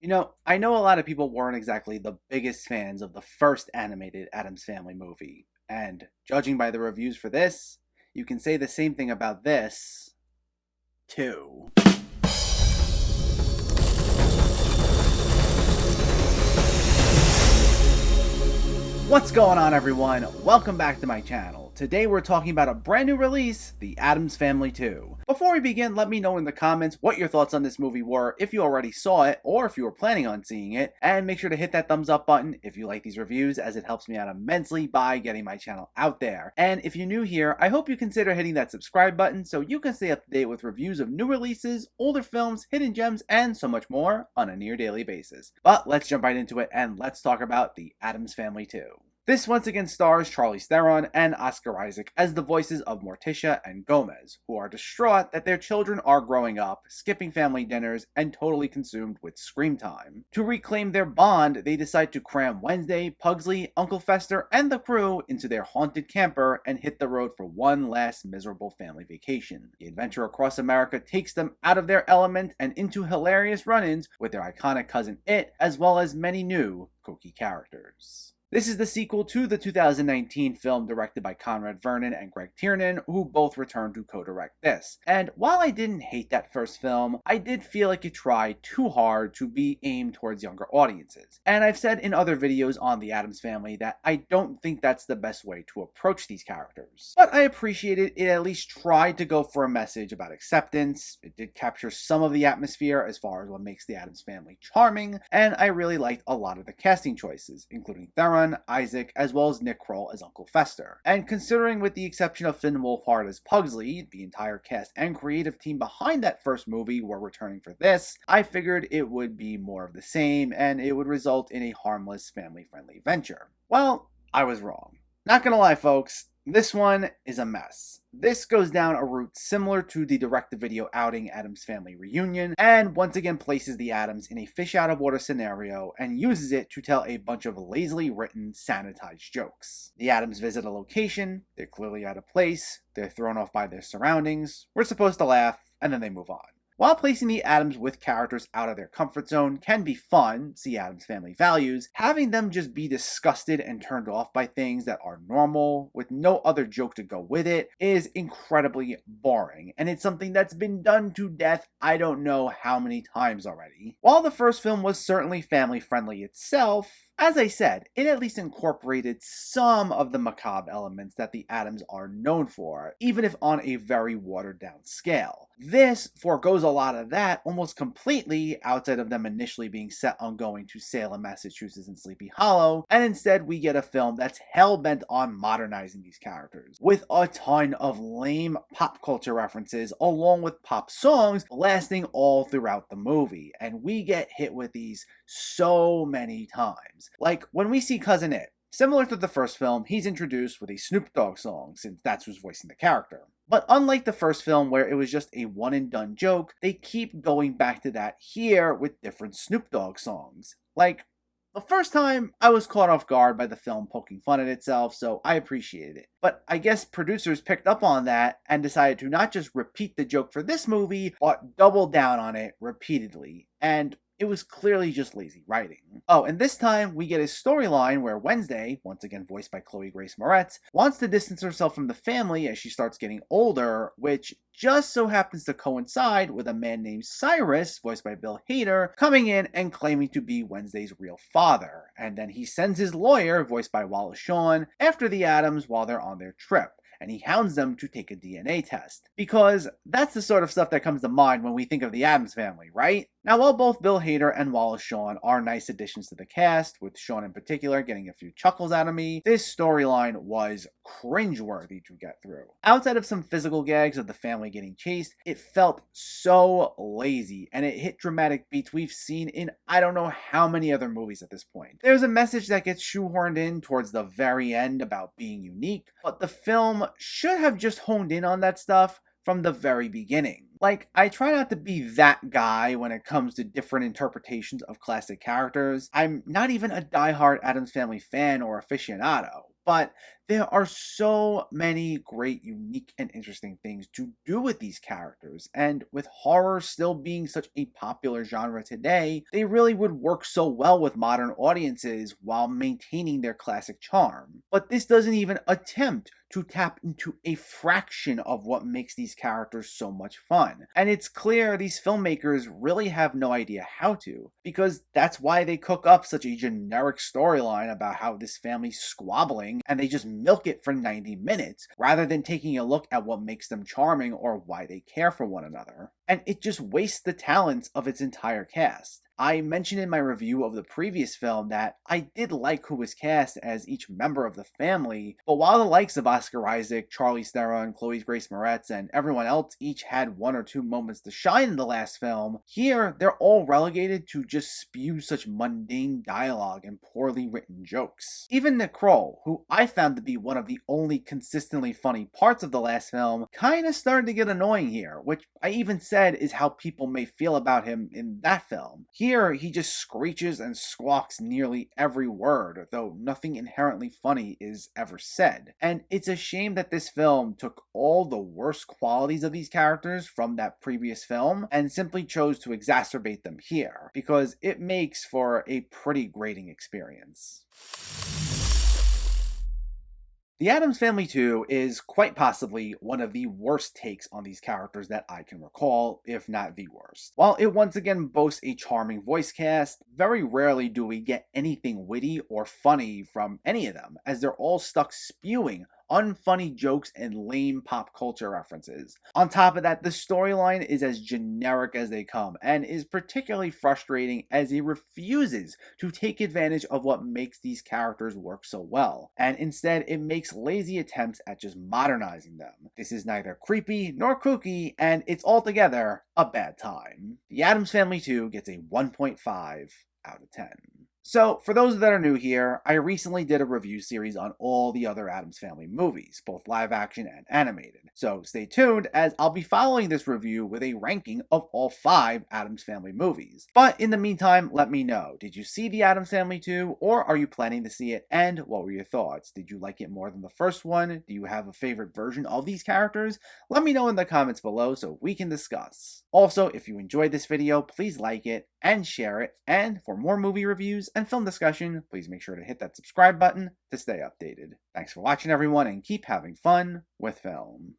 I know a lot of people weren't exactly the biggest fans of the first animated Addams Family movie, and judging by the reviews for this, you can say the same thing about this, too. What's going on, everyone? Welcome back to my channel. Today we're talking about a brand new release, The Addams Family 2. Before we begin, let me know in the comments what your thoughts on this movie were, if you already saw it, or if you were planning on seeing it, and make sure to hit that thumbs up button if you like these reviews, as it helps me out immensely by getting my channel out there. And if you're new here, I hope you consider hitting that subscribe button so you can stay up to date with reviews of new releases, older films, hidden gems, and so much more on a near daily basis. But let's jump right into it and let's talk about The Addams Family 2. This once again stars Charlize Theron and Oscar Isaac as the voices of Morticia and Gomez, who are distraught that their children are growing up, skipping family dinners, and totally consumed with screen time. To reclaim their bond, they decide to cram Wednesday, Pugsley, Uncle Fester, and the crew into their haunted camper and hit the road for one last miserable family vacation. The adventure across America takes them out of their element and into hilarious run-ins with their iconic cousin It, as well as many new kooky characters. This is the sequel to the 2019 film directed by Conrad Vernon and Greg Tiernan, who both returned to co-direct this. And while I didn't hate that first film, I did feel like it tried too hard to be aimed towards younger audiences. And I've said in other videos on the Addams Family that I don't think that's the best way to approach these characters. But I appreciated it at least tried to go for a message about acceptance. It did capture some of the atmosphere as far as what makes the Addams Family charming, and I really liked a lot of the casting choices, including Theron, Isaac, as well as Nick Kroll as Uncle Fester. And considering with the exception of Finn Wolfhard as Pugsley, the entire cast and creative team behind that first movie were returning for this, I figured it would be more of the same and it would result in a harmless, family-friendly venture. Well, I was wrong. Not gonna lie, folks, this one is a mess. This goes down a route similar to the direct-to-video outing Addams Family Reunion, and once again places the Addams in a fish-out-of-water scenario and uses it to tell a bunch of lazily written, sanitized jokes. The Addams visit a location, they're clearly out of place, they're thrown off by their surroundings, we're supposed to laugh, and then they move on. While placing the Addams with characters out of their comfort zone can be fun, see Addams Family Values, having them just be disgusted and turned off by things that are normal, with no other joke to go with it, is incredibly boring, and it's something that's been done to death I don't know how many times already. While the first film was certainly family-friendly itself, as I said, it at least incorporated some of the macabre elements that the Addams are known for, even if on a very watered-down scale. This forgoes a lot of that almost completely outside of them initially being set on going to Salem, Massachusetts and Sleepy Hollow, and instead we get a film that's hell-bent on modernizing these characters, with a ton of lame pop culture references along with pop songs blasting all throughout the movie, and we get hit with these so many times. Like, when we see Cousin It, similar to the first film, he's introduced with a Snoop Dogg song, since that's who's voicing the character. But unlike the first film where it was just a one-and-done joke, they keep going back to that here with different Snoop Dogg songs. Like, the first time, I was caught off guard by the film poking fun at itself, so I appreciated it. But I guess producers picked up on that and decided to not just repeat the joke for this movie, but double down on it repeatedly. And it was clearly just lazy writing. Oh, and this time we get a storyline where Wednesday, once again voiced by Chloe Grace Moretz, wants to distance herself from the family as she starts getting older, which just so happens to coincide with a man named Cyrus, voiced by Bill Hader, coming in and claiming to be Wednesday's real father. And then he sends his lawyer, voiced by Wallace Shawn, after the Addams while they're on their trip, and he hounds them to take a DNA test. Because that's the sort of stuff that comes to mind when we think of the Addams Family, right? Now, while both Bill Hader and Wallace Shawn are nice additions to the cast, with Shawn in particular getting a few chuckles out of me, this storyline was cringeworthy to get through. Outside of some physical gags of the family getting chased, it felt so lazy, and it hit dramatic beats we've seen in I don't know how many other movies at this point. There's a message that gets shoehorned in towards the very end about being unique, but the film should have just honed in on that stuff from the very beginning. Like, I try not to be that guy when it comes to different interpretations of classic characters. I'm not even a diehard Addams Family fan or aficionado. But there are so many great, unique, and interesting things to do with these characters, and with horror still being such a popular genre today, they really would work so well with modern audiences while maintaining their classic charm. But this doesn't even attempt to tap into a fraction of what makes these characters so much fun. And it's clear these filmmakers really have no idea how to, because that's why they cook up such a generic storyline about how this family's squabbling and they just milk it for 90 minutes rather than taking a look at what makes them charming or why they care for one another. And it just wastes the talents of its entire cast. I mentioned in my review of the previous film that I did like who was cast as each member of the family, but while the likes of Oscar Isaac, Charlize Theron, Chloe Grace Moretz, and everyone else each had one or two moments to shine in the last film, here they're all relegated to just spew such mundane dialogue and poorly written jokes. Even Nick Kroll, who I found to be one of the only consistently funny parts of the last film, kinda started to get annoying here, which I even said is how people may feel about him in that film. Here, he just screeches and squawks nearly every word, though nothing inherently funny is ever said. And it's a shame that this film took all the worst qualities of these characters from that previous film and simply chose to exacerbate them here, because it makes for a pretty grating experience. The Addams Family 2 is quite possibly one of the worst takes on these characters that I can recall, if not the worst. While it once again boasts a charming voice cast, very rarely do we get anything witty or funny from any of them, as they're all stuck spewing unfunny jokes and lame pop culture references. On top of that, the storyline is as generic as they come and is particularly frustrating as he refuses to take advantage of what makes these characters work so well, and instead it makes lazy attempts at just modernizing them. This is neither creepy nor kooky, and it's altogether a bad time. The Addams Family 2 gets a 1.5 out of 10. So, for those that are new here, I recently did a review series on all the other Addams Family movies, both live action and animated. So stay tuned, as I'll be following this review with a ranking of all 5 Addams Family movies. But in the meantime, let me know, did you see the Addams Family 2, or are you planning to see it, and what were your thoughts? Did you like it more than the first one? Do you have a favorite version of these characters? Let me know in the comments below so we can discuss. Also, if you enjoyed this video, please like it and share it, and for more movie reviews and film discussion, please make sure to hit that subscribe button to stay updated. Thanks for watching, everyone, and keep having fun with film.